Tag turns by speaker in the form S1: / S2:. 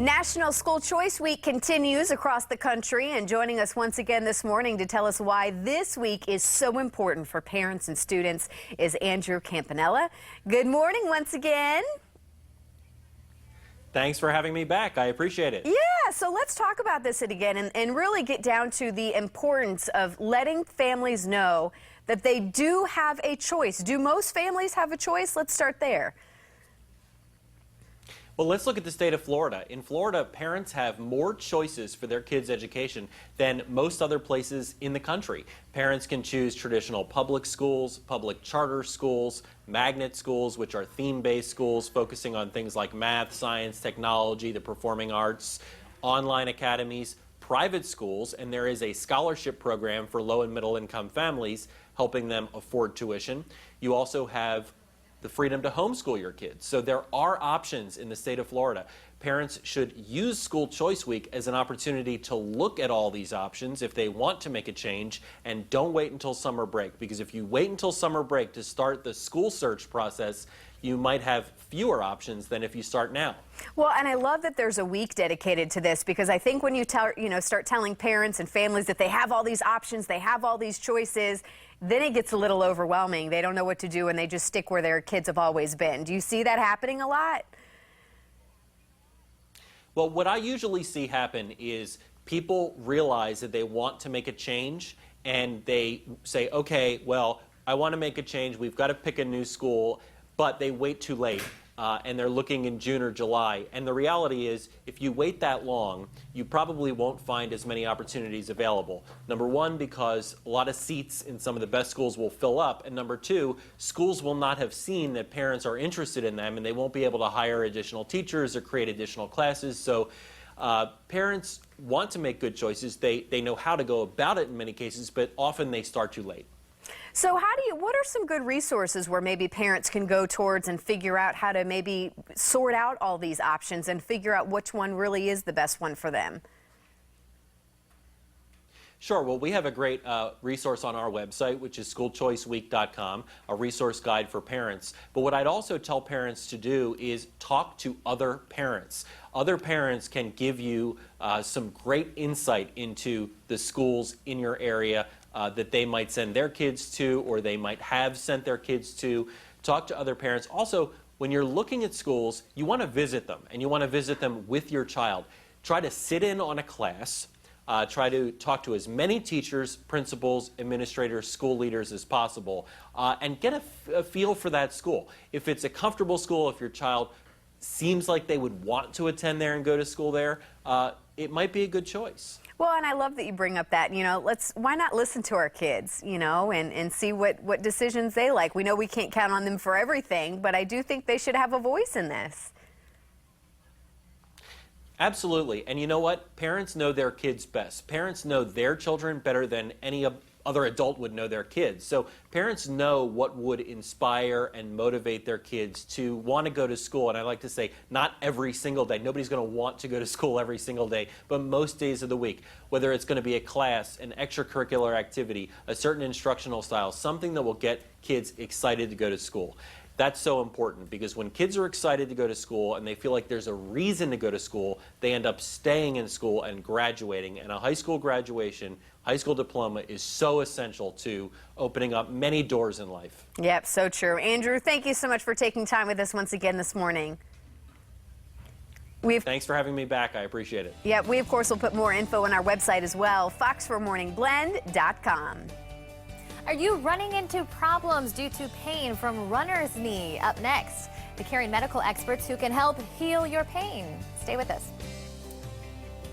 S1: National School Choice Week continues across the country, and joining us once again this morning to tell us why this week is so important for parents and students is Andrew Campenella. Good morning once again.
S2: Thanks for having me back. I appreciate it.
S1: Yeah, so let's talk about this again and really get down to the importance of letting families know that they do have a choice. Do most families have a choice? Let's start there.
S2: Well, let's look at the state of Florida. In Florida, parents have more choices for their kids' education than most other places in the country. Parents can choose traditional public schools, public charter schools, magnet schools, which are theme-based schools focusing on things like math, science, technology, the performing arts, online academies, private schools, and there is a scholarship program for low and middle income families helping them afford tuition. You also have the freedom to homeschool your kids. So there are options in the state of Florida. Parents should use School Choice Week as an opportunity to look at all these options if they want to make a change, and don't wait until summer break, because if you wait until summer break to start the school search process, you might have fewer options than if you start now.
S1: Well, and I love that there's a week dedicated to this, because I think when you start telling parents and families that they have all these options, they have all these choices, then it gets a little overwhelming. They don't know what to do and they just stick where their kids have always been. Do you see that happening a lot?
S2: Well, what I usually see happen is people realize that they want to make a change and they say, okay, well, I want to make a change. We've got to pick a new school, but they wait too late. And they're looking in June or July. And the reality is, if you wait that long, you probably won't find as many opportunities available. Number one, because a lot of seats in some of the best schools will fill up. And number two, schools will not have seen that parents are interested in them, and they won't be able to hire additional teachers or create additional classes. So parents want to make good choices. They know how to go about it in many cases, but often they start too late.
S1: So what are some good resources where maybe parents can go towards and figure out how to maybe sort out all these options and figure out which one really is the best one for them?
S2: Sure. Well, we have a great resource on our website, which is schoolchoiceweek.com, a resource guide for parents. But what I'd also tell parents to do is talk to other parents. Other parents can give you some great insight into the schools in your area that they might send their kids to, or they might have sent their kids to. Talk to other parents. Also, when you're looking at schools, you want to visit them, and you want to visit them with your child. Try to sit in on a class. Try to talk to as many teachers, principals, administrators, school leaders as possible, and get a feel for that school. If it's a comfortable school, if your child seems like they would want to attend there and go to school there, it might be a good choice.
S1: Well, and I love that you bring up that, why not listen to our kids, and see what decisions they like. We know we can't count on them for everything, but I do think they should have a voice in this.
S2: Absolutely. And you know what? Parents know their kids best. Parents know their children better than any other adult would know their kids. So parents know what would inspire and motivate their kids to want to go to school. And I like to say, not every single day. Nobody's going to want to go to school every single day, but most days of the week. Whether it's going to be a class, an extracurricular activity, a certain instructional style, something that will get kids excited to go to school. That's so important, because when kids are excited to go to school and they feel like there's a reason to go to school, they end up staying in school and graduating. And a high school graduation, high school diploma, is so essential to opening up many doors in life.
S1: Yep, so true. Andrew, thank you so much for taking time with us once again this morning.
S2: Thanks for having me back. I appreciate it.
S1: Yep, we of course will put more info on our website as well, fox4morningblend.com.
S3: Are you running into problems due to pain from runner's knee? Up next, the caring medical experts who can help heal your pain. Stay with us.